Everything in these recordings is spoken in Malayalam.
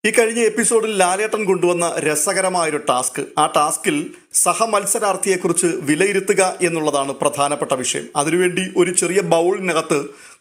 ഈ കഴിഞ്ഞ എപ്പിസോഡിൽ ലാലേട്ടൻ കൊണ്ടുവന്ന രസകരമായൊരു ആ ടാസ്കിൽ സഹമത്സരാർത്ഥിയെക്കുറിച്ച് വിലയിരുത്തുക എന്നുള്ളതാണ് പ്രധാനപ്പെട്ട വിഷയം. അതിനുവേണ്ടി ഒരു ചെറിയ ബൗളിനകത്ത്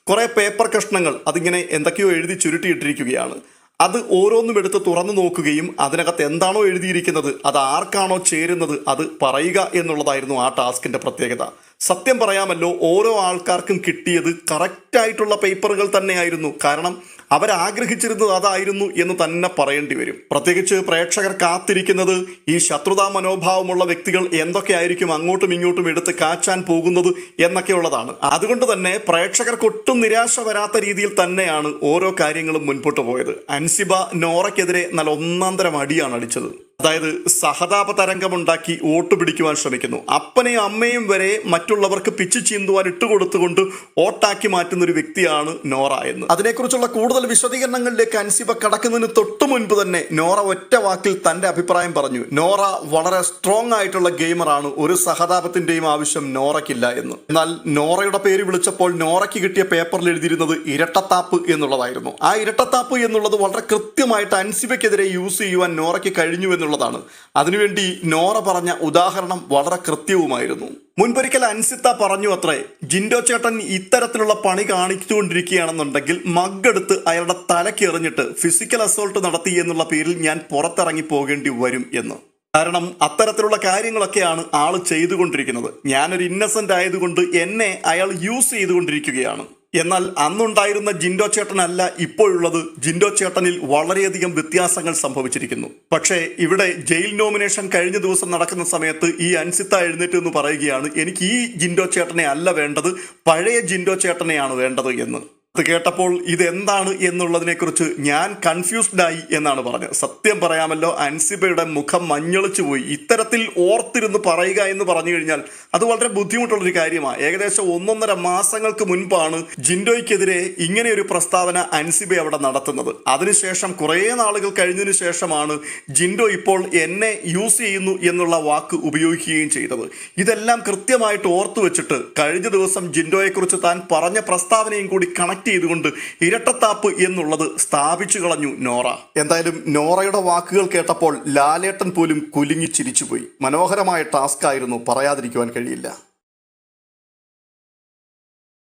കുറേ പേപ്പർ കഷ്ണങ്ങൾ അതിങ്ങനെ എന്തൊക്കെയോ എഴുതി ചുരുട്ടിയിട്ടിരിക്കുകയാണ്. അത് ഓരോന്നും എടുത്ത് തുറന്നു നോക്കുകയും അതിനകത്ത് എന്താണോ എഴുതിയിരിക്കുന്നത് അത് ആർക്കാണോ ചേരുന്നത് അത് പറയുക എന്നുള്ളതായിരുന്നു ആ ടാസ്കിൻ്റെ പ്രത്യേകത. സത്യം പറയാമല്ലോ, ഓരോ ആൾക്കാർക്കും കിട്ടിയത് കറക്റ്റായിട്ടുള്ള പേപ്പറുകൾ തന്നെയായിരുന്നു. കാരണം അവരാഗ്രഹിച്ചിരുന്നത് അതായിരുന്നു എന്ന് തന്നെ പറയേണ്ടി വരും. പ്രത്യേകിച്ച് പ്രേക്ഷകർ കാത്തിരിക്കുന്നത് ഈ ശത്രുതാ മനോഭാവമുള്ള വ്യക്തികൾ എന്തൊക്കെയായിരിക്കും അങ്ങോട്ടും ഇങ്ങോട്ടും എടുത്ത് കാച്ചാൻ പോകുന്നത് എന്നൊക്കെയുള്ളതാണ്. അതുകൊണ്ട് തന്നെ പ്രേക്ഷകർക്ക് ഒട്ടും നിരാശ വരാത്ത രീതിയിൽ തന്നെയാണ് ഓരോ കാര്യങ്ങളും മുൻപോട്ട് പോയത്. അൻസിബ നോറയ്ക്കെതിരെ നല്ല ഒന്നാന്തരം അടിയാണ് അടിച്ചത്. അതായത് സഹതാപ തരംഗമുണ്ടാക്കി വോട്ട് പിടിക്കുവാൻ ശ്രമിക്കുന്നു. അപ്പനെയും അമ്മയും വരെ മറ്റുള്ളവർക്ക് പിച്ചു ചീന്തുവാൻ ഇട്ടുകൊടുത്തുകൊണ്ട് വോട്ടാക്കി മാറ്റുന്ന ഒരു വ്യക്തിയാണ് നോറ എന്ന്. അതിനെക്കുറിച്ചുള്ള കൂടുതൽ വിശദീകരണങ്ങളിലേക്ക് അൻസിബ കടക്കുന്നതിന് തൊട്ടു മുൻപ് തന്നെ നോറ ഒറ്റ വാക്കിൽ തന്റെ അഭിപ്രായം പറഞ്ഞു. നോറ വളരെ സ്ട്രോങ് ആയിട്ടുള്ള ഗെയിമറാണ്, ഒരു സഹതാപത്തിന്റെയും ആവശ്യം നോറയ്ക്കില്ല എന്ന്. എന്നാൽ നോറയുടെ പേര് വിളിച്ചപ്പോൾ നോറയ്ക്ക് കിട്ടിയ പേപ്പറിൽ എഴുതിയിരുന്നത് ഇരട്ടത്താപ്പ് എന്നുള്ളതായിരുന്നു. ആ ഇരട്ടത്താപ്പ് എന്നുള്ളത് വളരെ കൃത്യമായിട്ട് അൻസിബയ്ക്കെതിരെ യൂസ് ചെയ്യുവാൻ നോറയ്ക്ക് കഴിഞ്ഞു എന്നുള്ളതാണ്. അതിനുവേണ്ടി നോറ പറഞ്ഞ ഉദാഹരണം വളരെ കൃത്യവുമായിരുന്നു. മുൻപൊരിക്കൽ അൻസിത്ത പറഞ്ഞു അത്രേ, ജിൻഡോ ചേട്ടൻ ഇത്തരത്തിലുള്ള പണി കാണിച്ചുകൊണ്ടിരിക്കുകയാണെന്നുണ്ടെങ്കിൽ മഗ്ഗെടുത്ത് അയാളുടെ തലയ്ക്ക് എറിഞ്ഞിട്ട് ഫിസിക്കൽ അസോൾട്ട് നടത്തി എന്നുള്ള പേരിൽ ഞാൻ പുറത്തിറങ്ങി പോകേണ്ടി വരും എന്ന്. കാരണം അത്തരത്തിലുള്ള കാര്യങ്ങളൊക്കെയാണ് ആള് ചെയ്തുകൊണ്ടിരിക്കുന്നത്. ഞാനൊരു ഇന്നസെന്റ് ആയതുകൊണ്ട് എന്നെ അയാൾ യൂസ് ചെയ്തുകൊണ്ടിരിക്കുകയാണ്. എന്നാൽ അന്നുണ്ടായിരുന്ന ജിൻഡോ ചേട്ടനല്ല ഇപ്പോഴുള്ളത്. ജിൻഡോ ചേട്ടനിൽ വളരെയധികം വ്യത്യാസങ്ങൾ സംഭവിച്ചിരിക്കുന്നു. പക്ഷേ ഇവിടെ ജയിൽ നോമിനേഷൻ കഴിഞ്ഞ ദിവസം നടക്കുന്ന സമയത്ത് ഈ അൻസിത്ത എഴുന്നേറ്റ് എന്ന് പറയുകയാണ്, എനിക്ക് ഈ ജിൻഡോ ചേട്ടനെ അല്ല വേണ്ടത്, പഴയ ജിൻഡോ ചേട്ടനെയാണ് വേണ്ടത് എന്ന്. അത് കേട്ടപ്പോൾ ഇതെന്താണ് എന്നുള്ളതിനെക്കുറിച്ച് ഞാൻ കൺഫ്യൂസ്ഡ് ആയി എന്നാണ് പറഞ്ഞത്. സത്യം പറയാമല്ലോ, അൻസിബയുടെ മുഖം മഞ്ഞളിച്ചു പോയി. ഇത്തരത്തിൽ ഓർത്തിരുന്ന് പറയുക എന്ന് പറഞ്ഞു കഴിഞ്ഞാൽ അത് വളരെ ബുദ്ധിമുട്ടുള്ളൊരു കാര്യമാണ്. ഏകദേശം 1.5 മാസങ്ങൾക്ക് മുൻപാണ് ജിൻഡോയ്ക്കെതിരെ ഇങ്ങനെ ഒരു പ്രസ്താവന അൻസിബ അവിടെ നടത്തുന്നത്. അതിനുശേഷം കുറേ നാളുകൾ കഴിഞ്ഞതിന് ശേഷമാണ് ജിൻഡോ ഇപ്പോൾ എന്നെ യൂസ് ചെയ്യുന്നു എന്നുള്ള വാക്ക് ഉപയോഗിക്കുകയും ചെയ്തത്. ഇതെല്ലാം കൃത്യമായിട്ട് ഓർത്തു വെച്ചിട്ട് കഴിഞ്ഞ ദിവസം ജിൻഡോയെക്കുറിച്ച് താൻ പറഞ്ഞ പ്രസ്താവനയും കൂടി കണക്ട് ചെയ്തുകൊണ്ട് ഇരട്ടത്താപ്പ് എന്നുള്ളത് സ്ഥാപിച്ചു കളഞ്ഞു നോറ. എന്തായാലും നോറയുടെ വാക്കുകൾ കേട്ടപ്പോൾ ലാലേട്ടൻ പോലും കുലുങ്ങി ചിരിച്ചുപോയി. മനോഹരമായ ടാസ്ക് ആയിരുന്നു, പറയാതിരിക്കുവാൻ കഴിയില്ല.